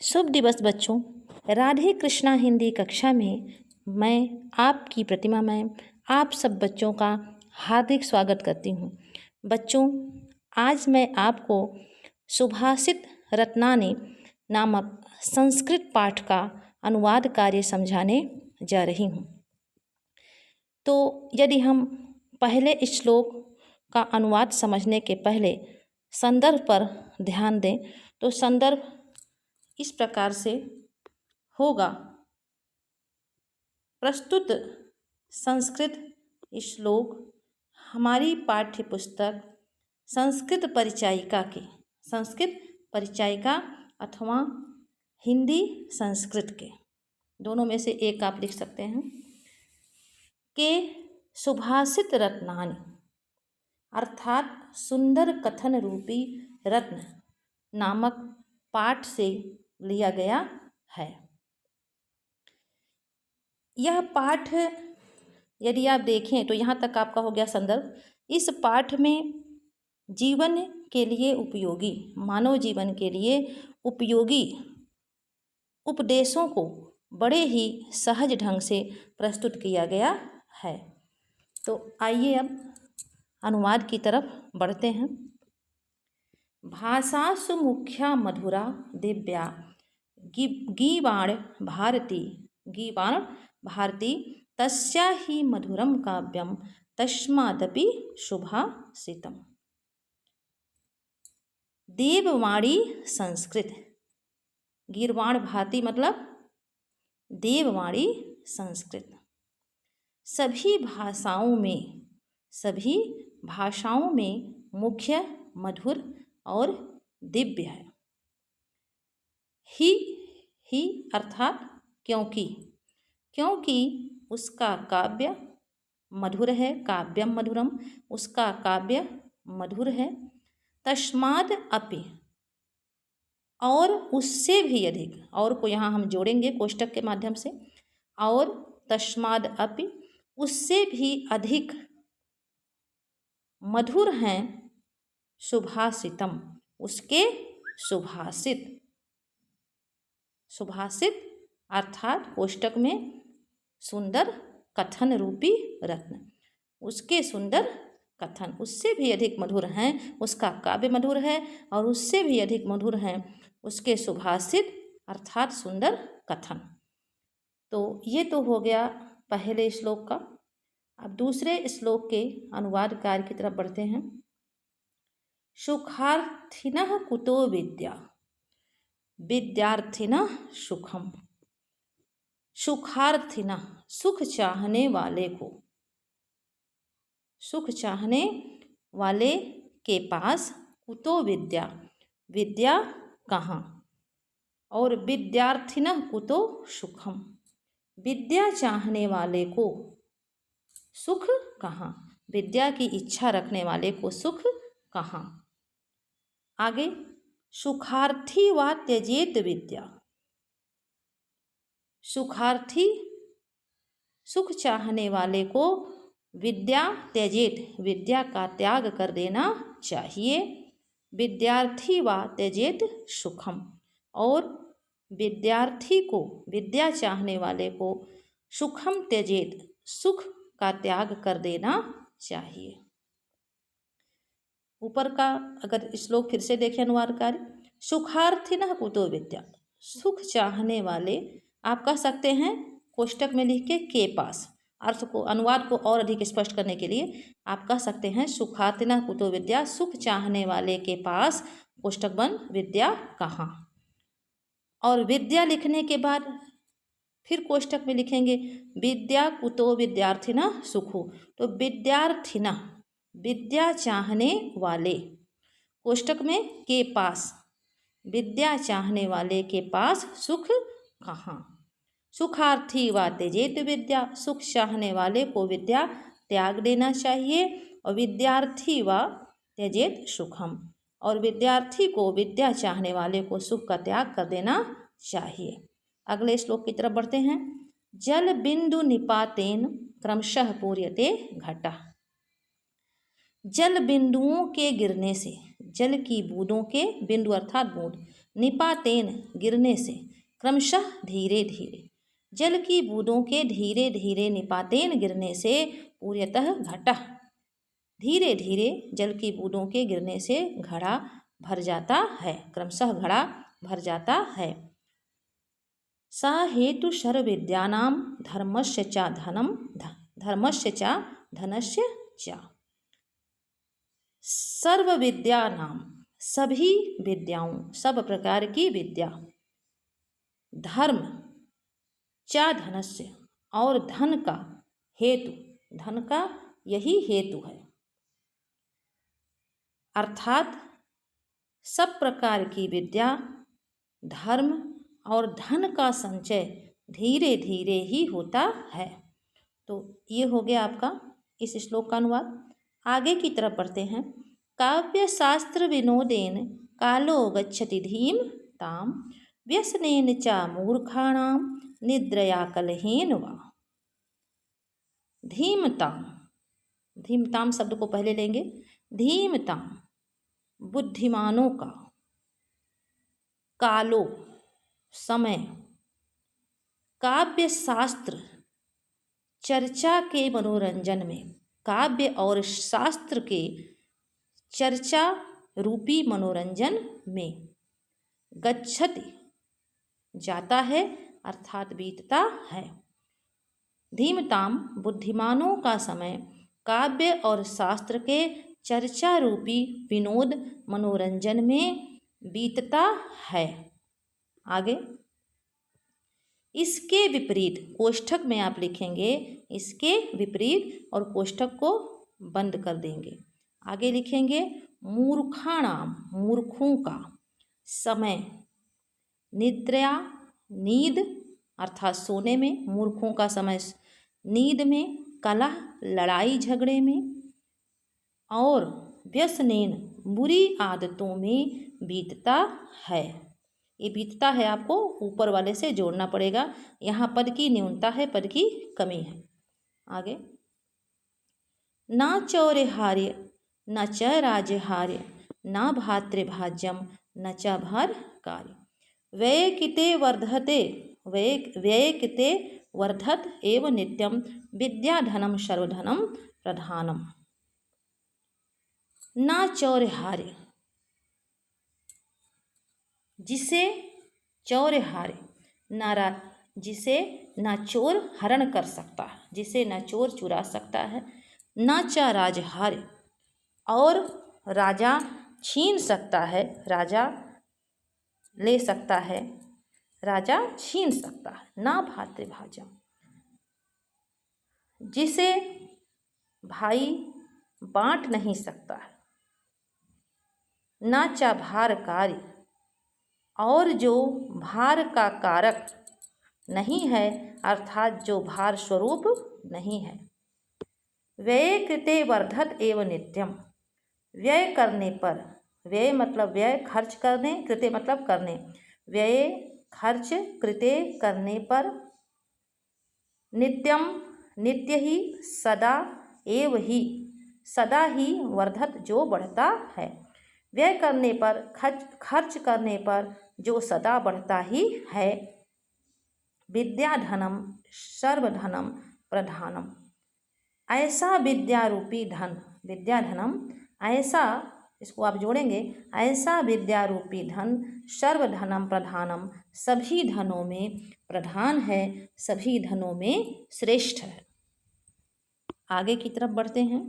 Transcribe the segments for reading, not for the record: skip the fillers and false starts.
शुभ दिवस बच्चों। राधे कृष्णा हिंदी कक्षा में मैं आपकी प्रतिमा मैम आप सब बच्चों का हार्दिक स्वागत करती हूँ। बच्चों, आज मैं आपको सुभाषित रत्नानी नामक संस्कृत पाठ का अनुवाद कार्य समझाने जा रही हूँ। तो यदि हम पहले श्लोक का अनुवाद समझने के पहले संदर्भ पर ध्यान दें तो संदर्भ इस प्रकार से होगा। प्रस्तुत संस्कृत श्लोक हमारी पाठ्य पुस्तक संस्कृत परिचायिका अथवा हिंदी संस्कृत के दोनों में से एक आप लिख सकते हैं के सुभाषित रत्नानी अर्थात सुंदर कथन रूपी रत्न नामक पाठ से लिया गया है। यह पाठ यदि आप देखें तो यहाँ तक आपका हो गया संदर्भ। इस पाठ में जीवन के लिए उपयोगी, मानव जीवन के लिए उपयोगी उपदेशों को बड़े ही सहज ढंग से प्रस्तुत किया गया है। तो आइए अब अनुवाद की तरफ बढ़ते हैं। भाषासु मुख्या मधुरा दिव्या गीवाण भारती तस्या ही मधुरम काव्यम तस्मादपि शुभाषितम्। देववाणी संस्कृत, गीर्वाण भारती मतलब देववाणी संस्कृत सभी भाषाओं में मुख्य, मधुर और दिव्य है। ही अर्थात क्योंकि उसका काव्य मधुर है, काव्यम मधुरम, उसका काव्य मधुर है। तस्माद अपि और उससे भी अधिक, और को यहाँ हम जोड़ेंगे कोष्टक के माध्यम से, और तस्माद अपि उससे भी अधिक मधुर हैं सुभाषितम उसके सुभाषित अर्थात कोष्टक में सुंदर कथन रूपी रत्न, उसके सुंदर कथन उससे भी अधिक मधुर हैं, उसका काव्य मधुर है और उससे भी अधिक मधुर हैं उसके सुभाषित अर्थात सुंदर कथन। तो ये तो हो गया पहले श्लोक का। अब दूसरे श्लोक के अनुवाद कार्य की तरफ बढ़ते हैं। सुखार्थिनः कुतो विद्या विद्यार्थिनः सुखम। सुखार्थिनः सुख चाहने वाले के पास कुतो विद्या कहाँ, और विद्यार्थिनः कुतो सुखम विद्या चाहने वाले को सुख कहाँ, विद्या की इच्छा रखने वाले को सुख कहाँ। आगे सुखार्थी वा त्यजेत विद्या, सुखार्थी सुख चाहने वाले को विद्या त्यजेत विद्या का त्याग कर देना चाहिए। विद्यार्थी वा त्यजेत सुखम और विद्यार्थी को विद्या चाहने वाले को सुखम त्यजेत सुख का त्याग कर देना चाहिए। ऊपर का अगर श्लोक फिर से देखें अनुवाद कार्य, सुखार्थिनः कुतो विद्या सुख चाहने वाले, आप कह सकते हैं कोष्टक में लिख के पास, अर्थ को अनुवाद को और अधिक स्पष्ट करने के लिए आप कह सकते हैं सुखार्थिनः कुतो विद्या सुख चाहने वाले के पास कोष्टक बंद विद्या कहाँ। और विद्या लिखने के बाद फिर कोष्टक में लिखेंगे विद्या कुतो विद्यार्थिनः सुखो, तो विद्यार्थिनः विद्या चाहने वाले कोष्टक में के पास विद्या चाहने वाले के पास सुख कहाँ। सुखार्थी वा त्यजेत विद्या सुख चाहने वाले को विद्या त्याग देना चाहिए, और विद्यार्थी वा त्यजेत सुखम और विद्यार्थी को विद्या चाहने वाले को सुख का त्याग कर देना चाहिए। अगले श्लोक की तरफ बढ़ते हैं। जल बिंदु निपातेन क्रमशः पूर्यते घटः। जल बिंदुओं के गिरने से, जल की बूंदों के, बिंदु अर्थात बूंद, निपातेन गिरने से, क्रमशः धीरे धीरे। जल की बूंदों के धीरे धीरे निपातेन गिरने से पूर्यतः घटः, धीरे धीरे जल की बूंदों के गिरने से घड़ा भर जाता है, क्रमशः घड़ा भर जाता है। सा हेतु सर्व विद्यानां धर्मस्य च धनम धर्मस्य च धनस्य च। सर्व विद्या नाम सभी विद्याओं, सब प्रकार की विद्या, धर्म च धनस्य और धन का हेतु, धन का यही हेतु है। अर्थात सब प्रकार की विद्या, धर्म और धन का संचय धीरे धीरे ही होता है। तो ये हो गया आपका इस श्लोक का अनुवाद। आगे की तरफ बढ़ते हैं। काव्य शास्त्र विनोदेन कालो गच्छति धीम ताम व्यसनेन च मूर्खाणाम निद्रया कलहेन वा। धीमताम, धीमताम शब्द को पहले लेंगे। धीमताम बुद्धिमानों का, कालो समय, काव्य शास्त्र चर्चा के मनोरंजन में, काव्य और शास्त्र के चर्चा रूपी मनोरंजन में, गच्छति जाता है अर्थात बीतता है। धीमताम बुद्धिमानों का समय काव्य और शास्त्र के चर्चा रूपी विनोद मनोरंजन में बीतता है। आगे इसके विपरीत कोष्ठक में आप लिखेंगे इसके विपरीत और कोष्ठक को बंद कर देंगे। आगे लिखेंगे मूर्खाणाम मूर्खों का समय, निद्रा नींद अर्थात सोने में, मूर्खों का समय नींद में, कलह लड़ाई झगड़े में, और व्यसनेन बुरी आदतों में बीतता है। ये बीतता है आपको ऊपर वाले से जोड़ना पड़ेगा, यहाँ पद की न्यूनता है, पद की कमी है। आगे न चौर्यहार्य न च राजहार्य न भातृभाज्यम न च भर कार्य व्यय किते वर्धते व्यय किते वर्धत एव नित्यम विद्याधनम सर्वधनम प्रधानम। न चौर्यहार्य, जिसे चौर्यहार्य जिसे न चोर हरण कर सकता है, जिसे न चोर चुरा सकता है, न च राजहार्य और राजा छीन सकता है, राजा ले सकता है, राजा छीन सकता है। ना भातृभाजम, जिसे भाई बांट नहीं सकता है। ना च भार कार्य, और जो भार का कारक नहीं है अर्थात जो भार स्वरूप नहीं है। व्यय कृते वर्धत एवं नित्यम, व्यय करने पर, व्यय मतलब व्यय खर्च करने, कृते मतलब करने, व्यय खर्च कृते करने पर, नित्यम नित्य ही, सदा एव ही सदा ही, वर्धत जो बढ़ता है। व्यय करने पर, खर्च करने पर जो सदा बढ़ता ही है। विद्याधनम सर्वधनम प्रधानम, ऐसा विद्यारूपी धन, विद्याधनम ऐसा, इसको आप जोड़ेंगे, ऐसा विद्यारूपी धन सर्वधनम प्रधानम सभी धनों में प्रधान है, सभी धनों में श्रेष्ठ है। आगे की तरफ बढ़ते हैं।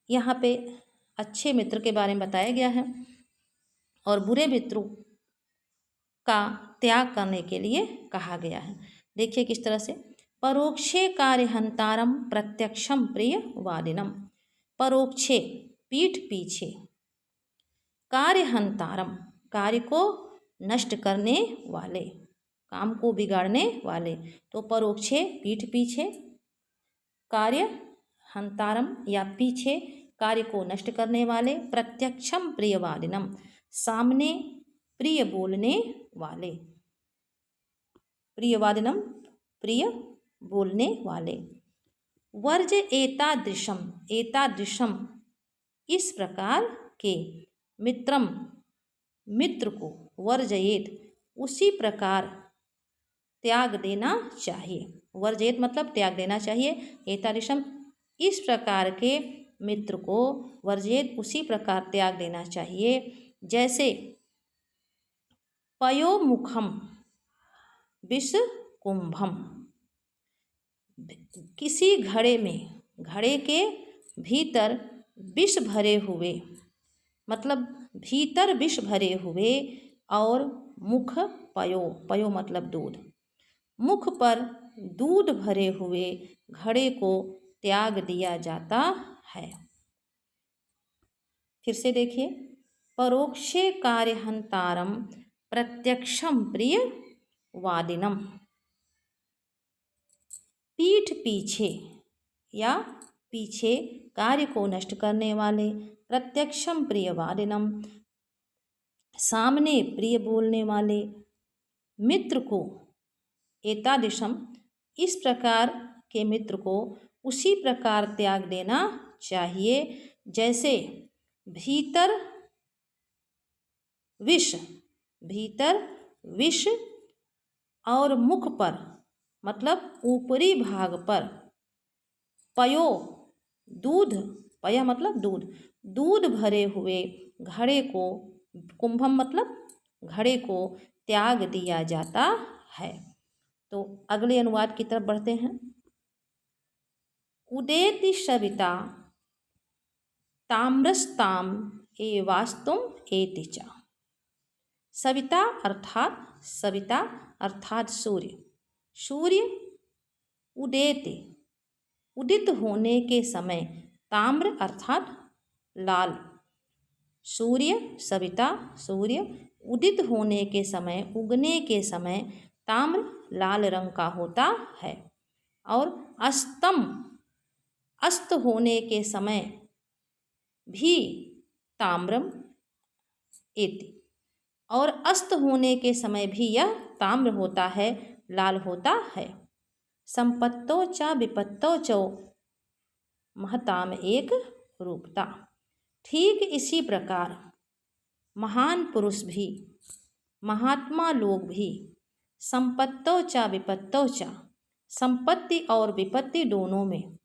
यहाँ पे अच्छे मित्र के बारे में बताया गया है और बुरे मित्रों का त्याग करने के लिए कहा गया है। देखिए किस तरह से, परोक्षे कार्यहंतारम प्रत्यक्षम प्रियवादिनम, परोक्षे पीठ पीछे, कार्यहंतारम कार्य को नष्ट करने वाले, काम को बिगाड़ने वाले, तो परोक्षे पीठ पीछे, कार्य हंतारम या पीछे कार्य को नष्ट करने वाले, प्रत्यक्षम प्रियवादिनम सामने प्रिय बोलने वाले, प्रियवादिनम प्रिय बोलने वाले। वर्ज एतादृशम, एतादृशम इस प्रकार के, मित्रम मित्र को वर्जयेत उसी प्रकार त्याग देना चाहिए। वर्जयेत मतलब त्याग देना चाहिए। एतादृशम इस प्रकार के मित्र को वर्जयेत उसी प्रकार त्याग देना चाहिए जैसे पयोमुखम विष कुंभम। किसी घड़े में, घड़े के भीतर विष भरे हुए, मतलब भीतर विष भरे हुए और मुख पयो, पयो मतलब दूध, मुख पर दूध भरे हुए घड़े को त्याग दिया जाता है। फिर से देखिए, परोक्षे कार्यहंतारम प्रत्यक्षम प्रिय वादिनम। पीठ पीछे या पीछे कार्य को नष्ट करने वाले, प्रत्यक्षम प्रिय वादिनम सामने प्रिय बोलने वाले मित्र को, एतादृशम इस प्रकार के मित्र को उसी प्रकार त्याग देना चाहिए जैसे भीतर विष, भीतर विष और मुख पर मतलब ऊपरी भाग पर पयो दूध, पया मतलब दूध, दूध भरे हुए घड़े को, कुंभम मतलब घड़े को त्याग दिया जाता है। तो अगले अनुवाद की तरफ बढ़ते हैं। उदेति सविता ताम्रस्ताम एवास्तुम एति च। सविता अर्थात सूर्य, सूर्य उदेति उदित होने के समय, ताम्र अर्थात लाल, सूर्य सविता सूर्य उदित होने के समय, उगने के समय ताम्र लाल रंग का होता है। और अस्तम अस्त होने के समय भी ताम्रम एति, और अस्त होने के समय भी यह ताम्र होता है, लाल होता है। संपत्तो च विपत्तो च महताम एक रूपता। ठीक इसी प्रकार महान पुरुष भी, महात्मा लोग भी, संपत्तो च विपत्तो च संपत्ति और विपत्ति दोनों में,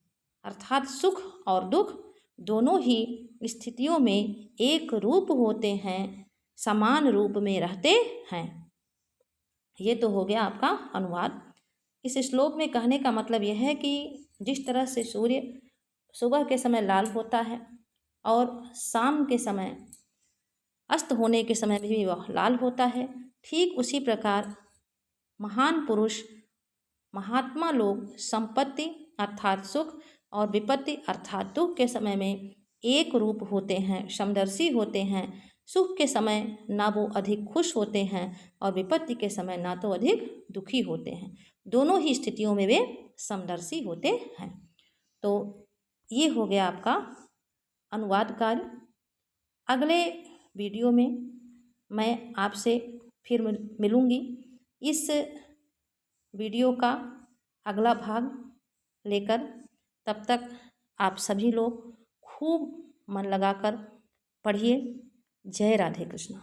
अर्थात सुख और दुख दोनों ही स्थितियों में एक रूप होते हैं, समान रूप में रहते हैं। ये तो हो गया आपका अनुवाद। इस श्लोक में कहने का मतलब यह है कि जिस तरह से सूर्य सुबह के समय लाल होता है और शाम के समय अस्त होने के समय भी वह लाल होता है, ठीक उसी प्रकार महान पुरुष, महात्मा लोग संपत्ति अर्थात सुख और विपत्ति अर्थात दुख के समय में एक रूप होते हैं, समदर्शी होते हैं। सुख के समय ना वो अधिक खुश होते हैं और विपत्ति के समय ना तो अधिक दुखी होते हैं, दोनों ही स्थितियों में वे समदर्शी होते हैं। तो ये हो गया आपका अनुवाद कार्य। अगले वीडियो में मैं आपसे फिर मिलूँगी। इस वीडियो का अगला भाग लेकर, तब तक आप सभी लोग खूब मन लगाकर पढ़िए। जय राधे कृष्ण।